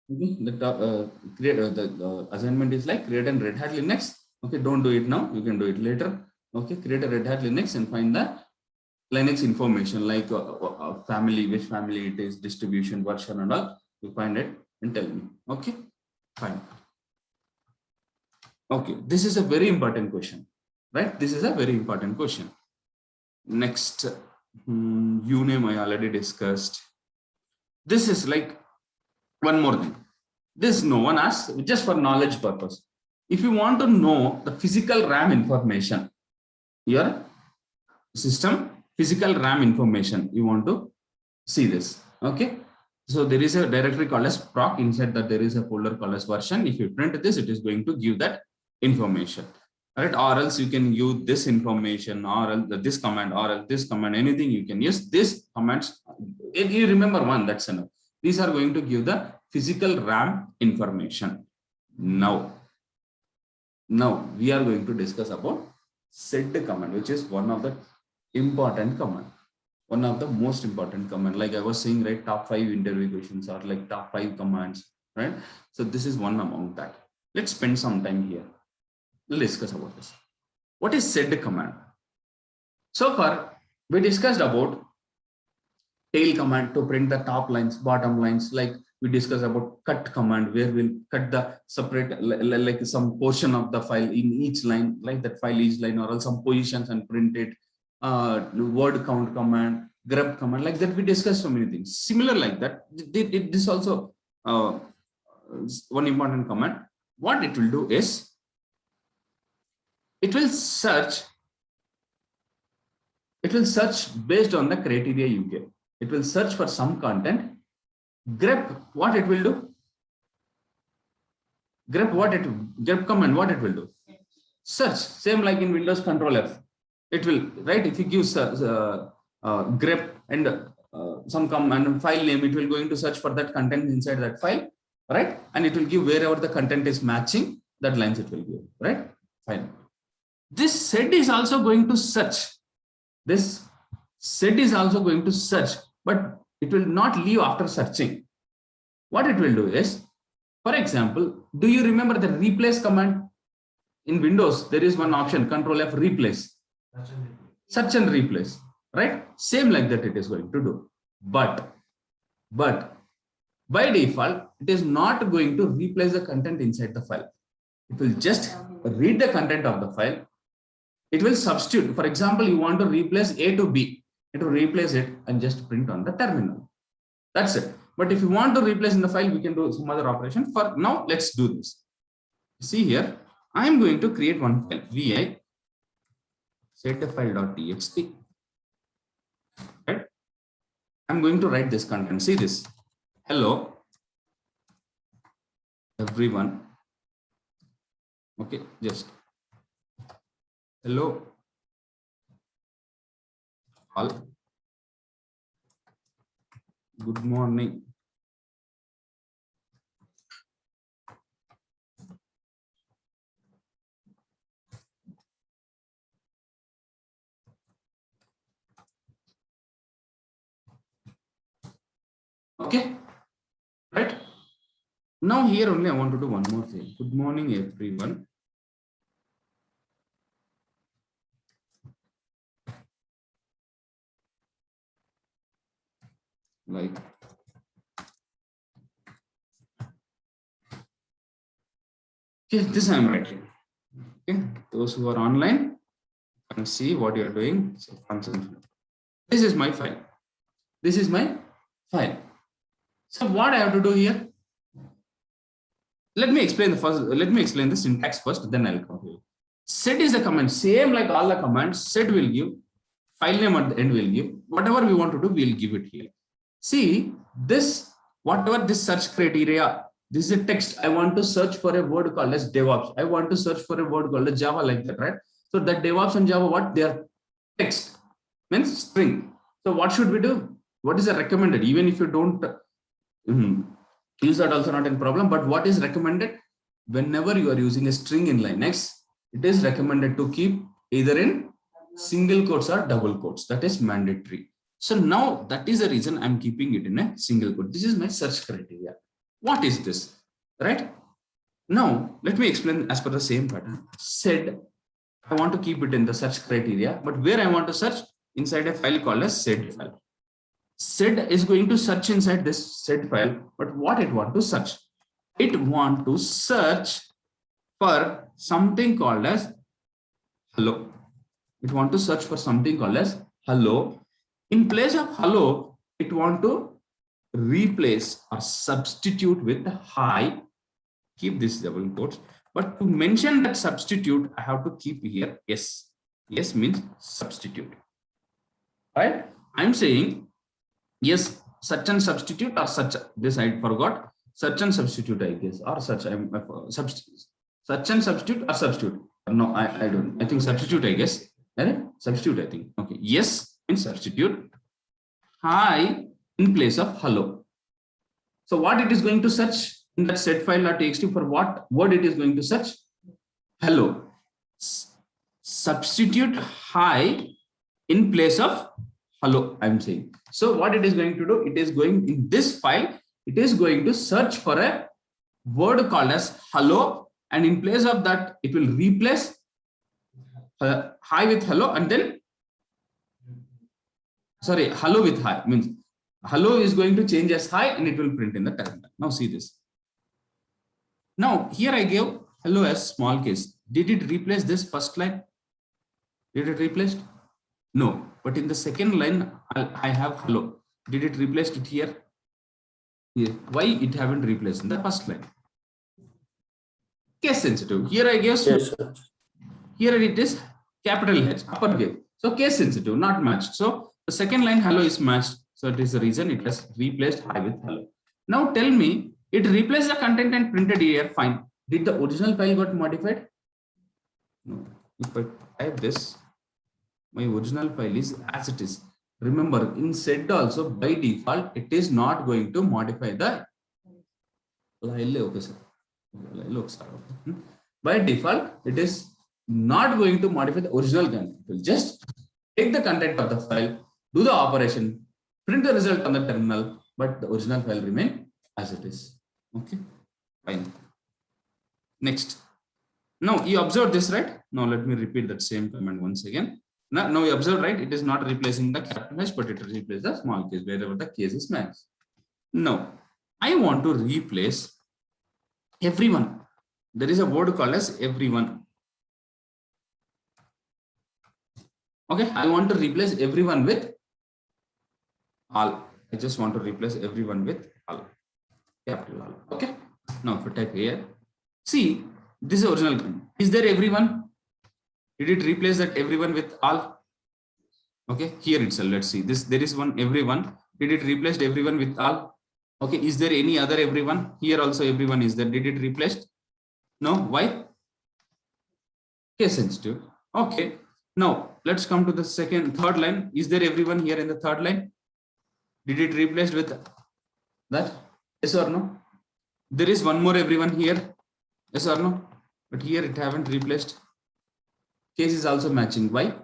Okay, the assignment is like create a Red Hat Linux. Okay, don't do it now. You can do it later. Okay, create a Red Hat Linux and find the Linux information like family, which family it is, distribution, version, and all. You find it and tell me. Okay, fine. Okay, this is a very important question, right? This is a very important question. Next, uname I already discussed. This is like one more thing. This no one asks, just for knowledge purpose. If you want to know the physical RAM information, your system physical RAM information, you want to see this. Okay. So there is a directory called as proc. Inside that there is a folder called as version. If you print this, it is going to give that information. Right? Or else you can use this information, or else this command, or else this command, anything you can use this commands. If you remember one, that's enough. These are going to give the physical RAM information. Now we are going to discuss about set command, which is one of the important command, one of the most important command. Like I was saying, right, top 5 interview questions are like top 5 commands, right? So this is one among that. Let's spend some time here. We'll discuss about this. What is set command? So far we discussed about tail command to print the top lines, bottom lines. Like we discussed about cut command, where we'll cut the separate, like some portion of the file in each line, like that file each line, or else some positions and print it. Word count command, grep command, like that we discussed so many things. Similar like that, this also one important command. What it will do is it will search based on the criteria you give. It will search for some content. Grep, what it will do? Grep command, what it will do? Search, same like in Windows Control F. It will, right? If you give grep and some command file name, it will going to search for that content inside that file, right? And it will give wherever the content is matching, that lines it will give, right? Fine. This set is also going to search. This set is also going to search, but it will not leave after searching. What it will do is, for example, do you remember the replace command? In Windows, there is one option, Control F, replace. Search and replace, right? Same like that it is going to do. But by default, it is not going to replace the content inside the file. It will just read the content of the file. It will substitute. For example, you want to replace A to B. It will replace it and just print on the terminal. That's it. But if you want to replace in the file, we can do some other operation. For now, let's do this. See here, I am going to create one file, vi setfile.txt. Right? I'm going to write this content. See this. Hello, everyone. Okay, just hello, all. Good morning. Okay, right? Now here only I want to do one more thing. Good morning, everyone. Like, okay, this I am writing. Okay, those who are online can see what you are doing. So this is my file. This is my file. So what I have to do here? Let me explain the syntax first, then I'll come to you. Set is a command, same like all the commands. Set will give, file name at the end will give. Whatever we want to do, we'll give it here. See this, whatever this search criteria, this is a text. I want to search for a word called as DevOps. I want to search for a word called as Java, like that, right? So that DevOps and Java, what they are text means string. So what should we do? What is the recommended? Even if you don't use that, also not a problem. But what is recommended? Whenever you are using a string in Linux, it is recommended to keep either in single quotes or double quotes. That is mandatory. So now that is the reason I'm keeping it in a single quote. This is my search criteria. What is this? Right? Now, let me explain as per the same pattern. Sed, I want to keep it in the search criteria, but where I want to search inside a file called as sed file. Sed is going to search inside this sed file, but what it want to search? It want to search for something called as hello. It want to search for something called as hello. In place of hello, it want to replace or substitute with hi. Keep this double quotes, but to mention that substitute, I have to keep here yes. Yes means substitute, right? I'm saying yes, such and substitute or such. This I forgot. Such and substitute, I guess, or such. I'm substitute. Such and substitute or substitute. No, I don't. I think substitute, I guess. Right? Substitute, I think. Okay. Yes means substitute. Hi in place of hello. So what it is going to search in that set file.txt, for what word it is going to search? Hello. Substitute hi in place of hello, I'm saying. So what it is going to do, it is going in this file, it is going to search for a word called as hello, and in place of that, it will replace hi with hello, and then sorry, hello with hi, means hello is going to change as hi and it will print in the terminal. Now see this. Now here I gave hello as small case. Did it replace this first line? Did it replace? No, but in the second line I have hello. Did it replace it here? Here. Why it haven't replaced in the first line? Case sensitive. Here I gave Yes, here it is capital H, uppercase. So case sensitive, not matched. So the second line hello is matched. So it is the reason it has replaced hi with hello. Now tell me, it replaced the content and printed here. Fine. Did the original file got modified? No. If I type this, my original file is as it is. Remember, in sed also by default, it is not going to modify the by default, it is not going to modify the original content. It will just take the content of the file, do the operation, print the result on the terminal, but the original file remain as it is. Okay, fine. Next. Now you observe this, right? Now let me repeat that same command once again. Now you observe, right? It is not replacing the capital H, but it replaces the small case wherever the case is matched. Now I want to replace everyone. There is a word called as everyone. Okay, I want to replace everyone with all. I just want to replace everyone with all. Capital all. Okay. Now if I type here, see, this is original. Is there everyone? Did it replace that everyone with all? Okay, here itself. Let's see. This there is one everyone. Did it replace everyone with all? Okay, is there any other everyone? Here also everyone is there. Did it replace? No. Why? Case sensitive. Okay. Now let's come to the third line. Is there everyone here in the third line? Did it replace with that? Yes or no? There is one more everyone here. Yes or no? But here it haven't replaced. Case is also matching. Why?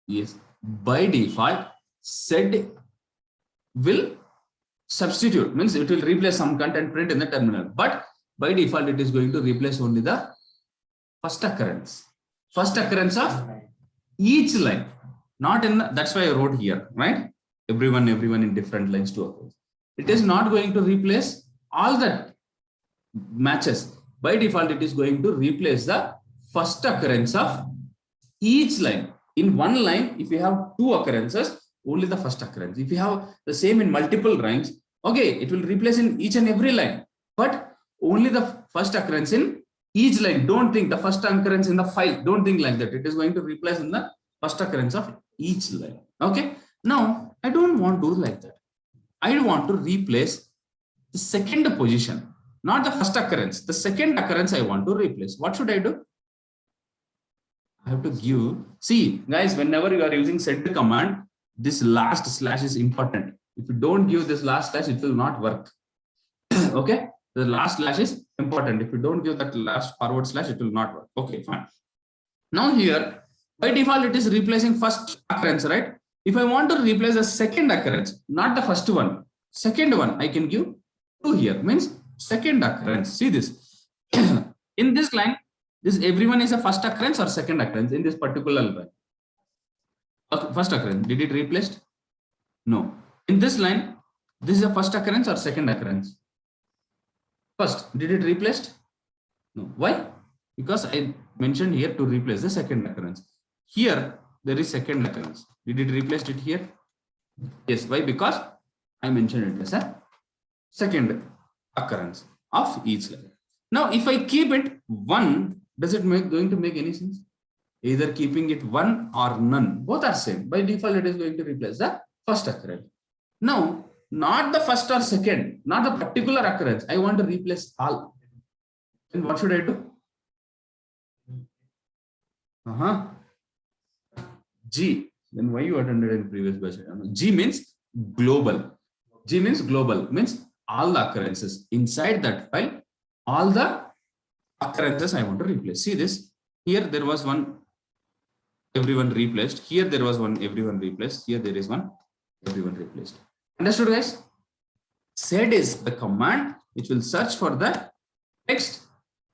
Yes. By default, sed will substitute, means it will replace some content print in the terminal. But by default, it is going to replace only the first occurrence. First occurrence of each line. Not in the, that's why I wrote here, right? Everyone in different lines to occur. It is not going to replace all the matches. By default, it is going to replace the first occurrence of each line. In one line, if you have two occurrences, only the first occurrence. If you have the same in multiple lines, okay, it will replace in each and every line, but only the first occurrence in each line. Don't think the first occurrence in the file. Don't think like that. It is going to replace in the first occurrence of each line. Okay. Now, I don't want to do like that. I want to replace the second position. Not the first occurrence, the second occurrence I want to replace. What should I do? I have to give, see guys, whenever you are using sed command, this last slash is important. If you don't give this last slash, it will not work. Okay, the last slash is important. If you don't give that last forward slash, it will not work. Okay, fine. Now here, by default, it is replacing first occurrence, right? If I want to replace the second occurrence, not the first one, Second one, I can give 2 here, means second occurrence. See this. In this line, this everyone is a first occurrence or second occurrence in this particular line. First occurrence. Did it replaced? No. In this line, this is a first occurrence or second occurrence? First. Did it replaced? No. Why? Because I mentioned here to replace the second occurrence. Here there is second occurrence. Did it replace it here? Yes. Why? Because I mentioned it as a second occurrence of each line. Now, if I keep it 1, does it going to make any sense? Either keeping it 1 or none, both are same. By default, it is going to replace the first occurrence. Now, not the first or second, not the particular occurrence. I want to replace all. Then what should I do? G. Then why you attended in previous batch? G means global. G means global, means all the occurrences inside that file, all the occurrences I want to replace. See this, here there was one, everyone replaced. Here there was one, everyone replaced. Here there is one, everyone replaced. Understood, guys? Sed is the command which will search for the text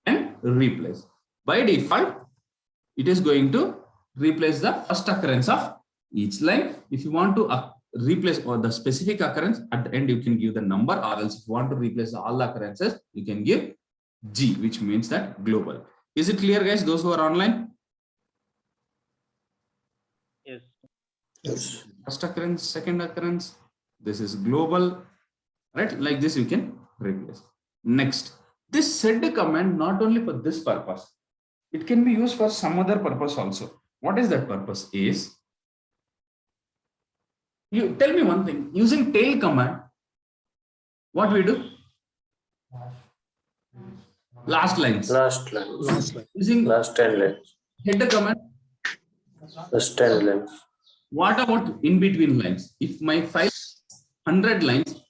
and replace. By default, it is going to replace the first occurrence of each line. If you want to replace or the specific occurrence at the end, you can give the number, or else if you want to replace all the occurrences, you can give G, which means that global. Is it clear, guys, those who are online? Yes. Yes. First occurrence, second occurrence, this is global, right? Like this you can replace. Next, this sed command not only for this purpose, it can be used for some other purpose also. What is that purpose? Is, you tell me one thing, using tail command, what we do? Last lines. Last line. Using Last 10 lines. header command, Last 10 lines. what about in between lines? If my file 100 lines,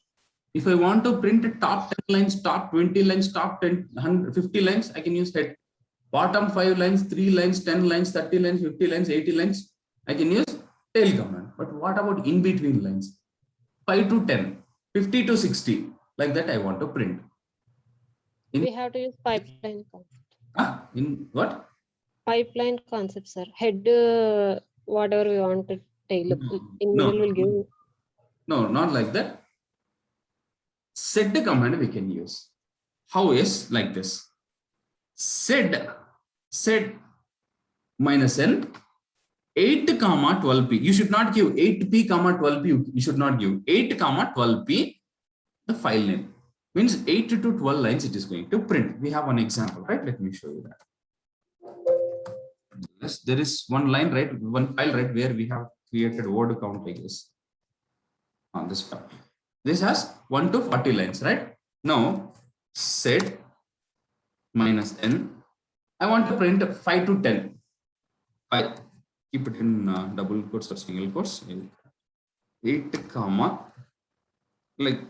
if I want to print top 10 lines, top 20 lines, top 10, 150 lines, I can use head. Bottom 5 lines, 3 lines, 10 lines, 30 lines, 50 lines, 80 lines, I can use tail command. But what about in between lines? 5 to 10, 50 to 60, like that I want to print. We have to use pipeline concept. In what? Pipeline concept, sir. Head, whatever we want to tail. In No. middle will give. No, not like that. Set the command we can use. How is like this? Sed minus n 8 comma 12p. You should not give 8p comma 12p. You should not give 8 comma 12p the file name. Means 8 to 12 lines it is going to print. We have one example, right? Let me show you that. Yes, there is one line, right? One file, right, where we have created word count like this. On this file. This has 1 to 40 lines, right? Now, sed minus n. I want to print 5 to 10. 5. Keep it in double quotes or single quotes. 8 comma, like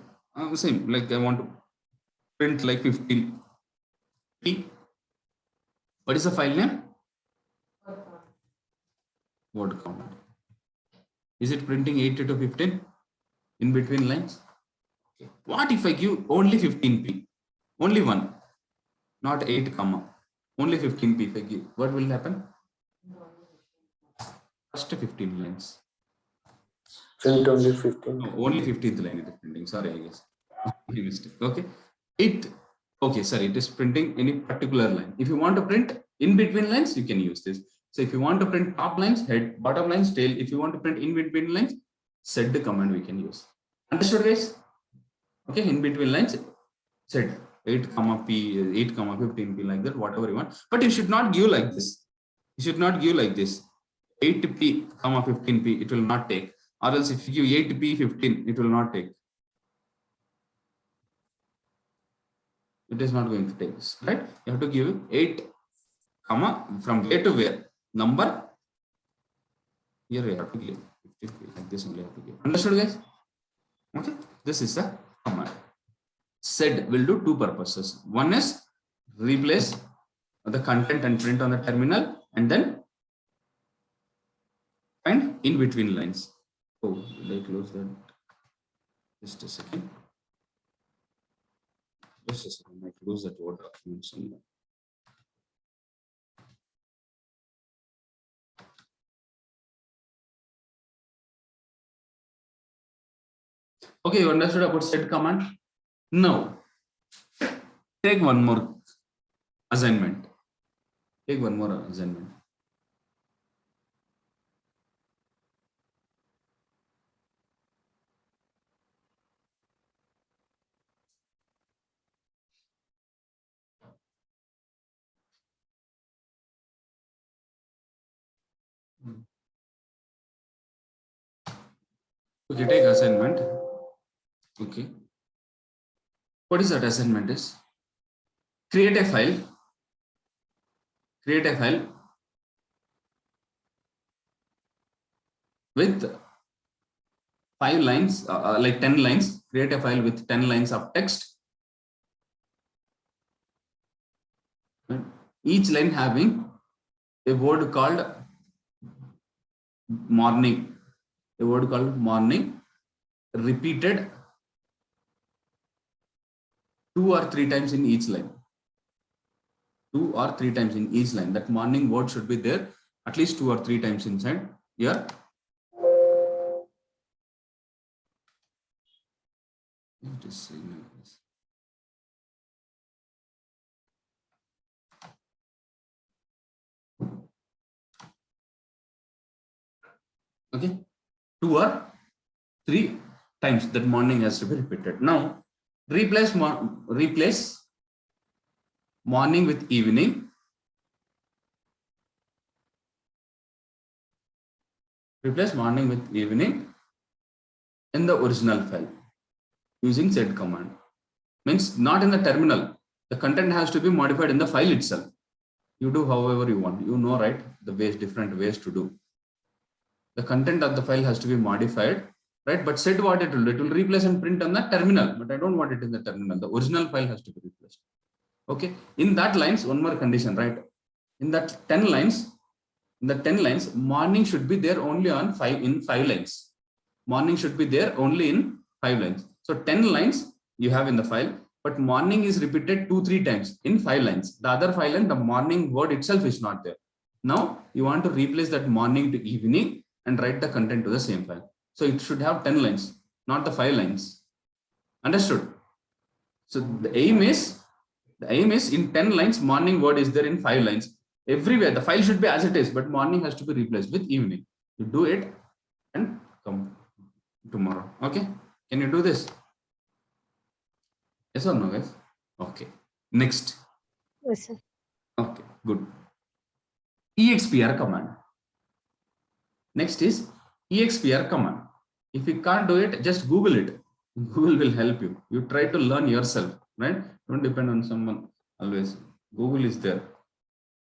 same, like I want to print like 15. What is the file name? Word count. Is it printing 8 to 15 in between lines? Okay. What if I give only 15p? Only one, not 8 comma, only 15p if I give, what will happen? First 15 lines. Print only 15. No, only 15th line it is printing. Sorry, I guess. Mistake. Okay. Okay, sorry, it is printing any particular line. If you want to print in between lines, you can use this. So if you want to print top lines, head, bottom lines, tail. If you want to print in between lines, set the command we can use. Understood, guys? Okay, in between lines, set 8 comma p, 8 comma 15p, like that, whatever you want. But you should not give like this. You should not give like this. 8p comma 15p, it will not take. Or else if you give 8p 15, it will not take. It is not going to take this, right? You have to give 8 comma from where to where number. Here you have to give 50p, like this only have to give. Understood, guys? Okay, this is the command. Sed will do 2 purposes. One is replace the content and print on the terminal, and then find in between lines. Oh, did I close that? Just a second. Just a second. I close that Word document somewhere. Okay, you understood about set command? Now, take one more assignment. Take one more assignment. Okay, take assignment. Okay. What is that assignment is? Create a file with 5 lines, like 10 lines. Create a file with 10 lines of text. Each line having a word called morning. A word called morning repeated 2 or 3 times in each line. 2 or 3 times in each line. That morning word should be there at least 2 or 3 times inside here. It is saying like this. Okay, 2 or 3 times that morning has to be repeated. Now replace morning with evening. Replace morning with evening in the original file using set command. Means not in the terminal. The content has to be modified in the file itself. You do however you want. You know, right? The ways, different ways to do. The content of the file has to be modified, right? But set what it will do. It will replace and print on the terminal. But I don't want it in the terminal. The original file has to be replaced. Okay. In that lines, one more condition, right? In that 10 lines, morning should be there only on 5 lines. Morning should be there only in 5 lines. So 10 lines you have in the file, but morning is repeated 2-3 times in 5 lines. The other 5 lines, the morning word itself is not there. Now you want to replace that morning to evening and write the content to the same file. So it should have 10 lines, not the 5 lines. Understood? So the aim is in 10 lines, morning word is there in 5 lines. Everywhere the file should be as it is, but morning has to be replaced with evening. You do it and come tomorrow. Okay, can you do this? Yes or no, guys? Okay, next. Yes, sir. Okay, good. Expr command. Next is expr command. If you can't do it, just Google it. Google will help you. You try to learn yourself, right? Don't depend on someone always. Google is there.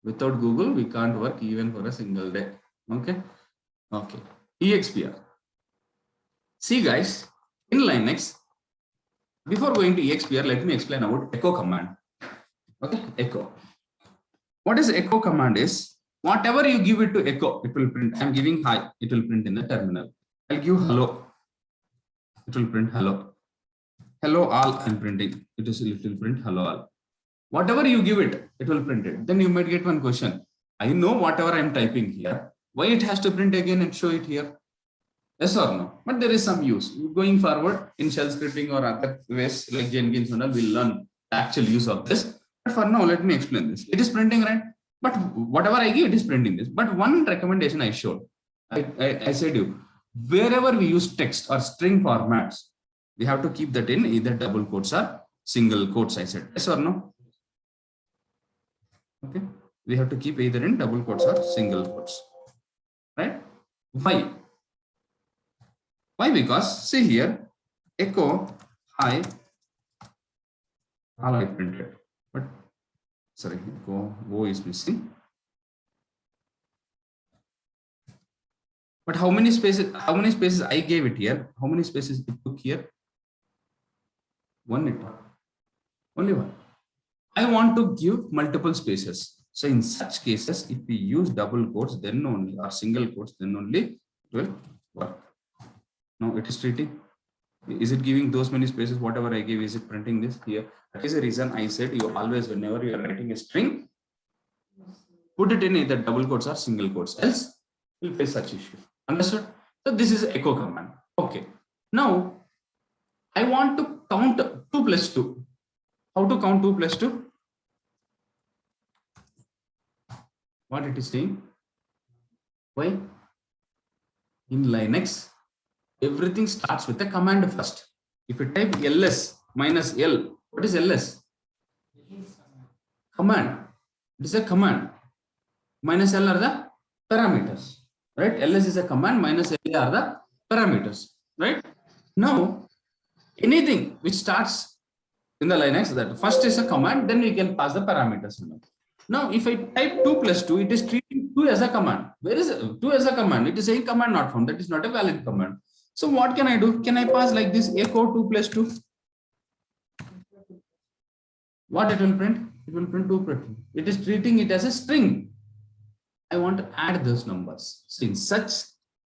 Without Google, we can't work even for a single day. Okay. Okay. expr. See, guys, in Linux, before going to expr, let me explain about echo command. Okay, echo. What is echo command is, whatever you give it to echo, it will print. I'm giving hi, it will print in the terminal. I'll give hello, it will print hello. Hello all, I'm printing. It will print hello all. Whatever you give it, it will print it. Then you might get one question. I know whatever I'm typing here. Why it has to print again and show it here? Yes or no? But there is some use. Going forward in shell scripting or other ways like Jenkins and all, we'll learn the actual use of this. But for now, let me explain this. It is printing, right? But whatever I give, it is printing this. But one recommendation I showed, I said you, wherever we use text or string formats, we have to keep that in either double quotes or single quotes, I said. Yes or no? Okay. We have to keep either in double quotes or single quotes. Right? Why? Why? Because see here, echo hi, all I printed, but sorry, go is missing. But how many spaces I gave it here? How many spaces it took here? One it took. Only one. I want to give multiple spaces. So in such cases, if we use double quotes, then only, or single quotes, then only it will work. Now it is treating. Is it giving those many spaces? Whatever I give, is it printing this here? That is the reason I said you always, whenever you are writing a string, put it in either double quotes or single quotes, else you'll face such issue. Understood? So this is echo command. Okay. Now I want to count 2 plus 2. How to count 2 plus 2? What it is saying? Why? In Linux, everything starts with a command first. If you type ls minus l, what is ls? Command. It is a command. Minus l are the parameters, right? ls is a command, minus l are the parameters, right? Now, anything which starts in the Linux, that first is a command, then we can pass the parameters. Now, if I type 2 plus 2, it is treating 2 as a command. Where is 2 as a command? It is saying command not found. That is not a valid command. So what can I do? Can I pass like this echo 2 plus 2? What it will print? It will print 2 plus 2. It is treating it as a string. I want to add those numbers. So in such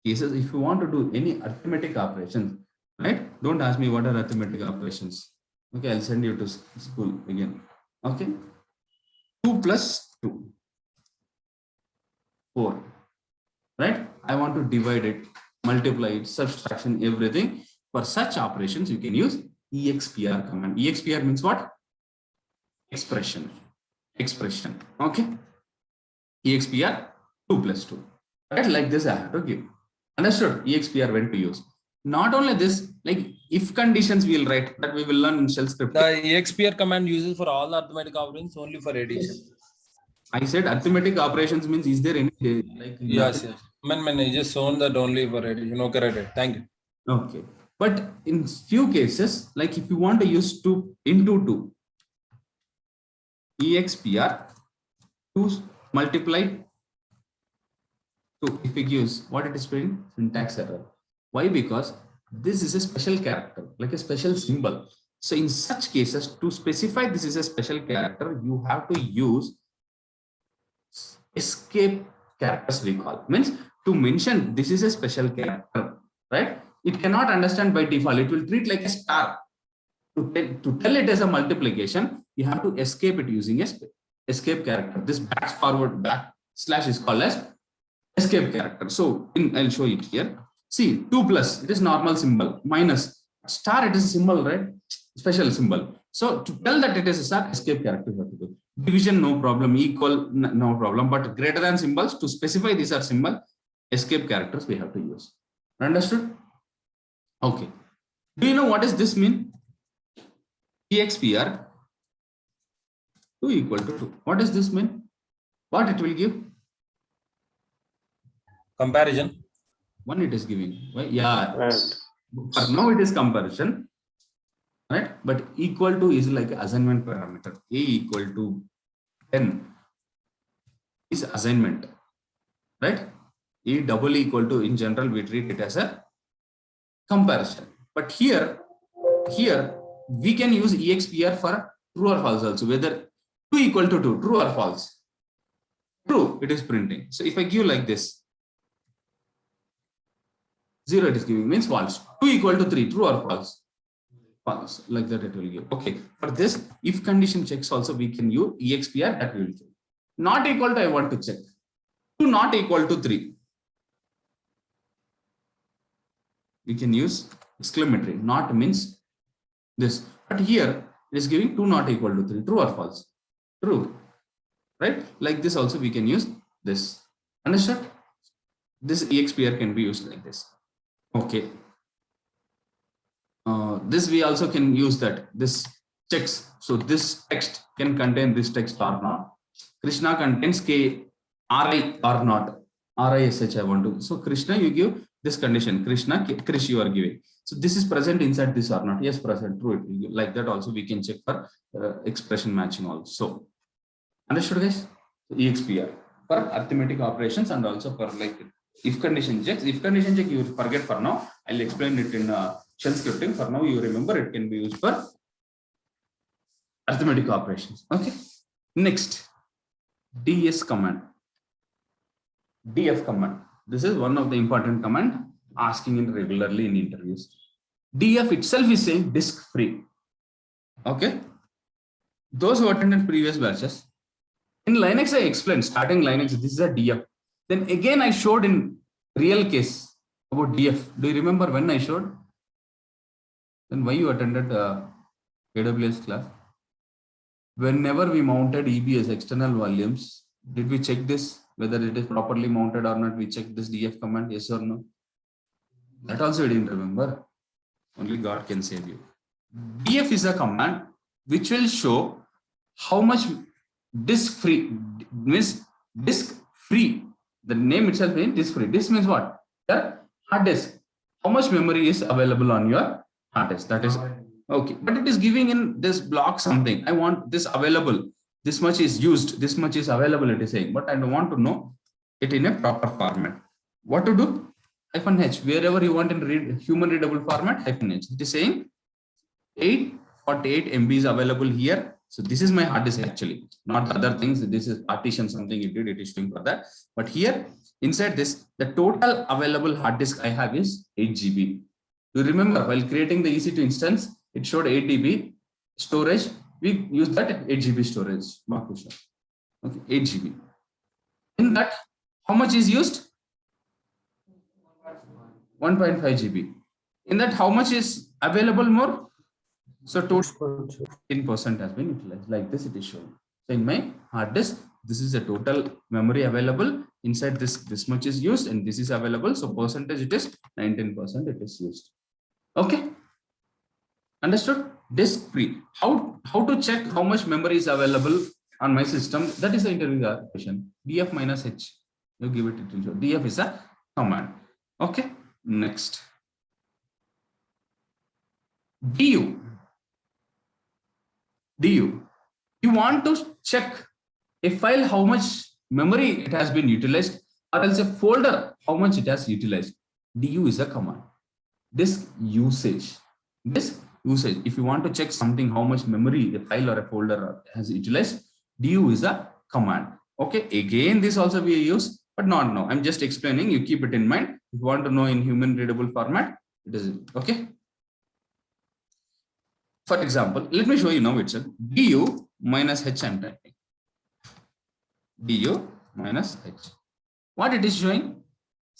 cases, if you want to do any arithmetic operations, right? Don't ask me what are arithmetic operations. Okay, I'll send you to school again. Okay. 2 plus 2. 4. Right? I want to divide it, multiply it, subtraction, everything. For such operations, you can use expr command. Expr means what? Expression. Expression. Okay. expr 2 plus 2. Right? Like this I have to give. Understood? expr when to use. Not only this, like if conditions we'll write that we will learn in shell script. The expr command uses for all arithmetic operations, only for addition. I said arithmetic operations means is there any like Yes. I just shown that only for addition. Okay, right. Thank you. Okay. But in few cases, like if you want to use 2 into 2, expr 2 multiplied 2, if it gives what it is printing, syntax error. Why? Because this is a special character, like a special symbol. So in such cases, to specify this is a special character, you have to use escape characters recall. Means to mention this is a special character, right? It cannot understand by default. It will treat like a star. To tell it as a multiplication, you have to escape it using a escape character. This backslash is called as escape character. So I'll show it here. See, 2 plus, it is normal symbol, minus star, it is a symbol, right? Special symbol. So to tell that it is a star, escape character you have to do. Division, no problem. Equal, no problem. But greater than symbols, to specify these are symbol, escape characters we have to use. Understood? Okay. Do you know what does this mean? expr 2 equal to 2. What does this mean? What it will give? Comparison. 1 it is giving. Why? Yeah. Right. For now it is comparison. Right? But equal to is like assignment parameter. A equal to 10 is assignment. Right? A double equal to, in general, we treat it as a comparison. But here we can use expr for true or false also. Whether 2 equal to 2, true or false. True, it is printing. So if I give like this, 0 it is giving, means false. 2 equal to 3, true or false? False. Like that it will give. Okay. For this, if condition checks also we can use expr, that we will do. Not equal to, I want to check. 2 not equal to 3. We can use exclamatory. Not means this. But here it is giving 2 not equal to 3. True or false? True. Right? Like this also we can use this. Understood? This expr can be used like this. Okay. This we also can use that. This checks. So this text can contain this text or not. Krishna contains K, RI or not. RISH I want to. So Krishna, you give this condition. Krishna, Krish you are giving. So this is present inside this or not. Yes, present. True. It will give. Like that also we can check for expression matching also. Understood, guys? So expr for arithmetic operations and also for like if condition checks. If condition check you forget for now. I'll explain it in shell scripting. For now you remember it can be used for arithmetic operations. Okay. Next, ds command. df command. This is one of the important command asking in regularly in interviews. DF itself is saying disk free. Okay. Those who attended previous batches, in Linux, I explained starting Linux, this is a DF. Then again, I showed in real case about DF. Do you remember when I showed? Then why you attended AWS class? Whenever we mounted EBS external volumes, did we check this whether it is properly mounted or not? We checked this DF command, yes or no? That also you didn't remember. Only God can save you. DF is a command which will show how much disk free means disk free. The name itself means disk free. This means what? Your hard disk. How much memory is available on your hard disk? That is okay. But it is giving in this block something. I want this available. This much is used. This much is available. It is saying, but I don't want to know it in a proper format. What to do? -H. Wherever you want in human readable format, -H. It is saying 848 MB is available here. So this is my hard disk actually, not other things. This is partition, something you did, it is showing for that. But here inside this, the total available hard disk I have is 8 GB. You remember while creating the EC2 instance, it showed 8 GB storage. We use that 8 GB storage. Okay, 8 GB. In that, how much is used? 1.5 GB. In that, how much is available more? So total 10% has been utilized. Like this, it is shown. So in my hard disk, this is the total memory available. Inside this much is used, and this is available. So percentage it is 19%. It is used. Okay. Understood? Disk free. How to check how much memory is available on my system? That is the interview question. DF -H. You give it to show. DF is a command. Okay. Next. DU. You want to check a file how much memory it has been utilized, or else a folder how much it has utilized. DU is a command. Disk usage. If you want to check something how much memory a file or a folder has utilized, DU is a command. Okay. Again, this also we use, but not now. I'm just explaining. You keep it in mind. If you want to know in human readable format, it is okay. For example, let me show you now itself. DU -H I'm typing. DU -H. What it is showing?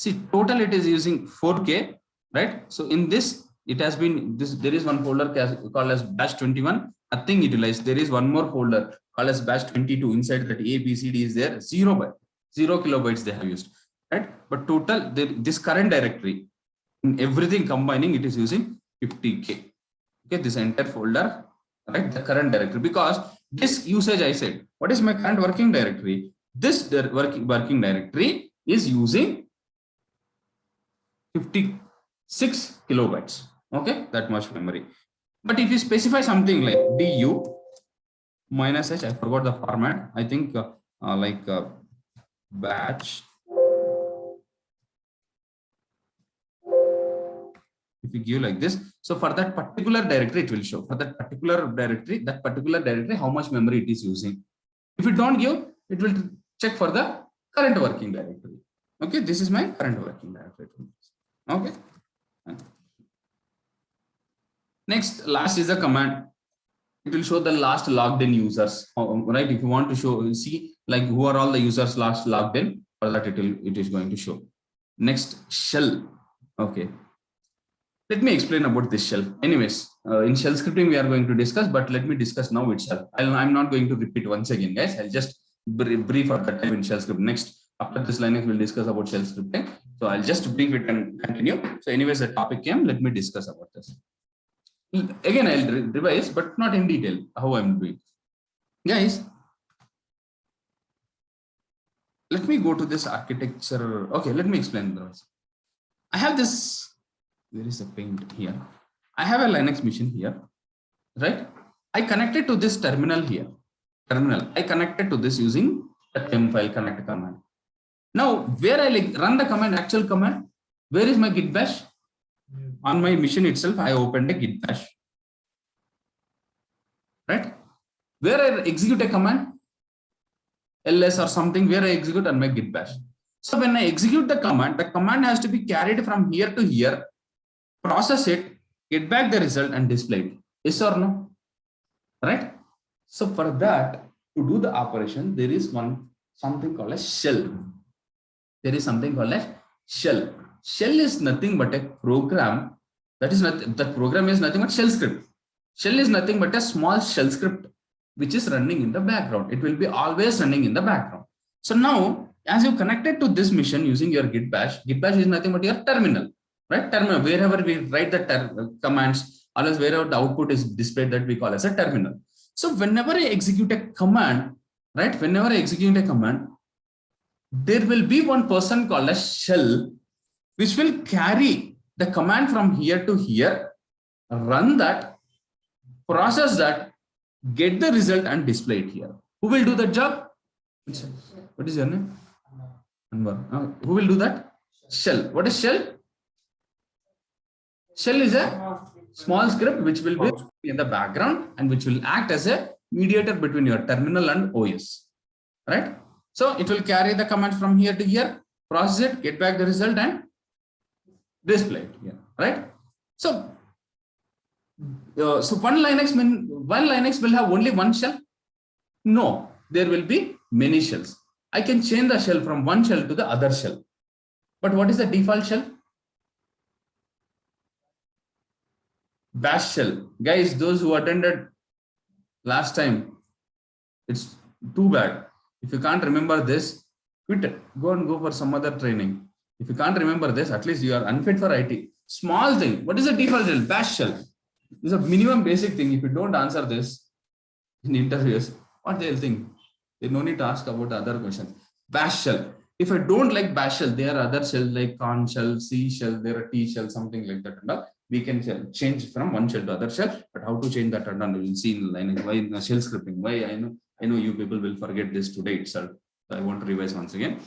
See, total it is using 4K, right? So in this, it has been this. There is one folder called as batch 21. Nothing utilized. There is one more folder called as batch 22. Inside that A, B, C, D is there. 0 kilobytes they have used, right? But total this current directory, in everything combining, it is using 50K. Okay, this entire folder, right? The current directory, because this usage I said, what is my current working directory? This working directory is using 56 kilobytes. Okay, that much memory. But if you specify something like DU -H, I forgot the format. I think batch. If you give like this, so for that particular directory, it will show for that particular directory, how much memory it is using. If you don't give, it will check for the current working directory. Okay, this is my current working directory. Okay. Next, last is the command. It will show the last logged in users, right? If you want to see like who are all the users last logged in, for that it is going to show. Next, shell. Okay. Let me explain about this shell. Anyways, in shell scripting we are going to discuss, but let me discuss now itself. I'm not going to repeat once again, guys. I'll just brief at that time in shell script. Next, after this Linux, we'll discuss about shell scripting. So I'll just brief it and continue. So anyways, the topic came. Let me discuss about this. Again, I'll revise, but not in detail how I'm doing. Guys, let me go to this architecture. Okay, let me explain this. I have this. There is a paint here. I have a Linux machine here, right? I connected to this terminal here. I connected to this using the temp file connect command. Now, where I run the command, actual command, where is my git bash? On my machine itself, I opened a git bash, right? Where I execute a command, ls or something, where I execute on my git bash. So when I execute the command has to be carried from here to here, process it, get back the result and display it. Yes or no? Right? So for that, to do the operation, there is something called a shell. There is something called a shell. Shell is nothing but a program. That program is nothing but shell script. Shell is nothing but a small shell script which is running in the background. It will be always running in the background. So now, as you connected to this mission using your git bash is nothing but your terminal, right? Terminal, wherever we write the commands, always wherever the output is displayed, that we call as a terminal. So whenever I execute a command, right? Whenever I execute a command, there will be one person called a shell, which will carry the command from here to here, run that, process that, get the result and display it here. Who will do that job? What is your name? Anwar. Who will do that? Shell. What is shell? Shell is a small script which will be in the background and which will act as a mediator between your terminal and OS. Right? So it will carry the command from here to here, process it, get back the result and display it here. Right? So one Linux will have only one shell? No, there will be many shells. I can change the shell from one shell to the other shell. But what is the default shell? Bash shell. Guys, those who attended last time, it's too bad. If you can't remember this, quit it. Go for some other training. If you can't remember this, at least you are unfit for IT. Small thing. What is the default shell? Bash shell. This is a minimum basic thing. If you don't answer this in interviews, what they'll think? They no need to ask about other questions. Bash shell. If I don't like bash shell, there are other shells like corn shell, C shell, there are T shell, something like that. And we can change from one shell to other shell. But how to change that? And we'll see in Linux. Why in shell scripting? Why I know you people will forget this today itself. So I want to revise once again.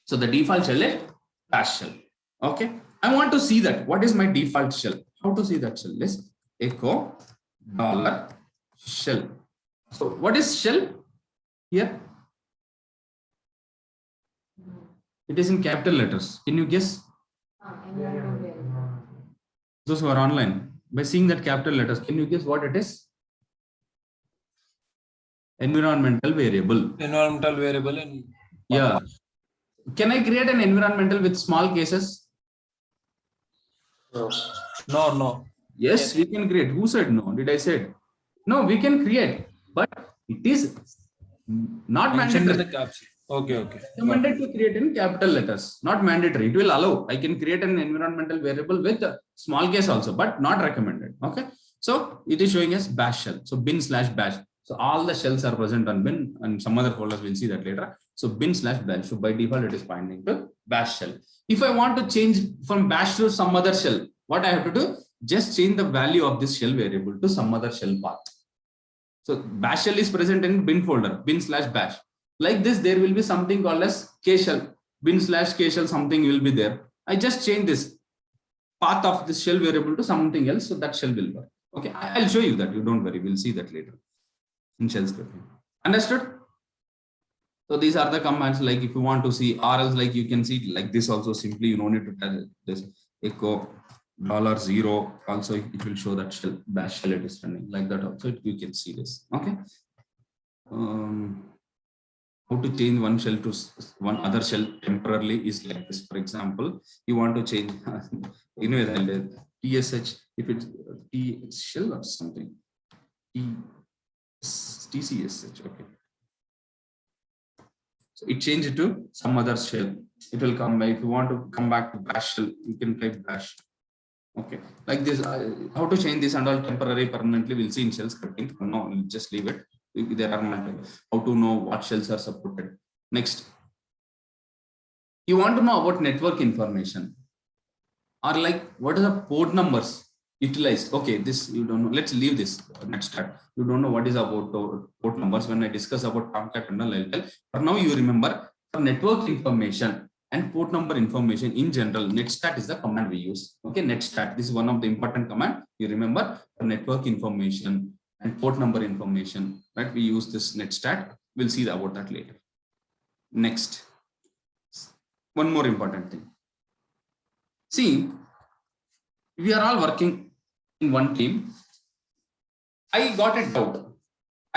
So the default shell is bash shell. Okay. I want to see that. What is my default shell? How to see that shell is echo $shell. So what is shell here? It is in capital letters. Can you guess? Those who are online, by seeing that capital letters, can you guess what it is? Environmental variable. Environmental variable in. Yeah. Can I create an environmental with small cases? No. No. Yes, we can create. Who said no? Did I say? No, we can create, but it is not mandatory. The caps. Okay. Recommended to create in capital letters, not mandatory. It will allow. I can create an environmental variable with a small case also, but not recommended. Okay. So it is showing us bash shell. So bin/bash. So all the shells are present on bin and some other folders. We'll see that later. So bin/bash. So by default, it is pointing to bash shell. If I want to change from bash to some other shell, what I have to do? Just change the value of this shell variable to some other shell path. So bash shell is present in bin folder, bin/bash. Like this, there will be something called as k shell, bin/k shell, something will be there. I just change this path of this shell variable to something else, so that shell will work. Okay, I'll show you that. You don't worry, we'll see that later in shell scripting. Understood? So these are the commands. Like if you want to see, or else like you can see like this also. Simply you don't need to tell this echo $0. Also, it will show that shell bash shell it is running like that. Also, you can see this. Okay. How to change one shell to one other shell temporarily is like this. For example, you want to change anyway, TSH, if it's T shell or something, TCSH. Okay. So it changed it to some other shell. It will come back. If you want to come back to bash shell, you can type bash. Okay, like this. How to change this and all temporary, permanently? We'll see in shell scripting. No, we'll just leave it. There are multiple. How to know what shells are supported. Next, you want to know about network information, or like what are the port numbers utilized. Okay, this you don't know. Let's leave this. Next start. You don't know what is about port numbers. When I discuss about Tomcat and all, I'll tell. For now, you remember for network information and port number information in general, netstat is the command we use. Okay, netstat. This is one of the important command. You remember for network information and port number information, right? We use this netstat. We'll see about that later. Next, one more important thing. See, we are all working in one team, I got a doubt.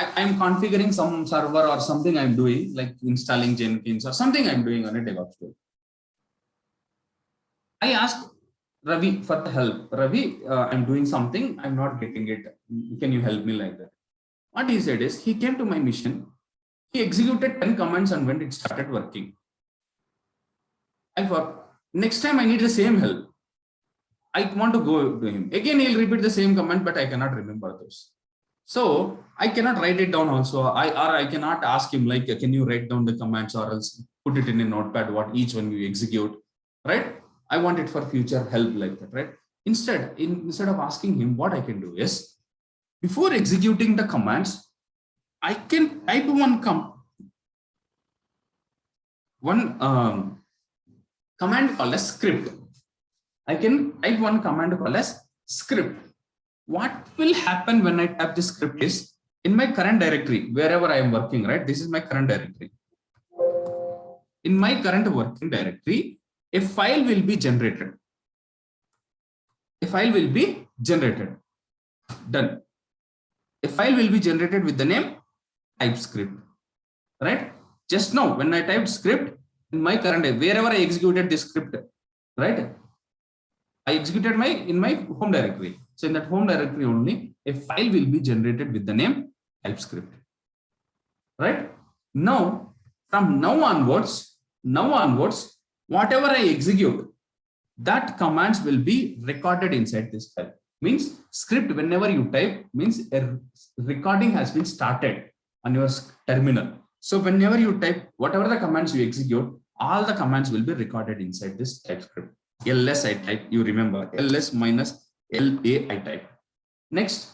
I'm configuring some server or something I'm doing, like installing Jenkins or something I'm doing on a DevOps tool. I asked Ravi for the help. Ravi, I'm doing something, I'm not getting it. Can you help me like that? What he said is, he came to my mission, he executed 10 commands and when it started working. I thought, next time I need the same help. I want to go to him. Again, he'll repeat the same command, but I cannot remember those. So I cannot write it down also. I cannot ask him like, can you write down the commands or else put it in a notepad, what each one you execute, right? I want it for future help like that, right? Instead of asking him, what I can do is, before executing the commands, I can type one command called as script. I can type one command called as script. What will happen when I type the script is, in my current directory, wherever I am working, right? This is my current directory. In my current working directory, a file will be generated. A file will be generated. Done. A file will be generated with the name TypeScript, right? Just now, when I typed script in my current, wherever I executed this script, right? I executed in my home directory. So in that home directory only, a file will be generated with the name TypeScript, right? Now, from now onwards, whatever I execute, that commands will be recorded inside this file. Means script, whenever you type, means a recording has been started on your terminal. So whenever you type, whatever the commands you execute, all the commands will be recorded inside this TypeScript. ls I type, you remember, ls minus la I type. Next,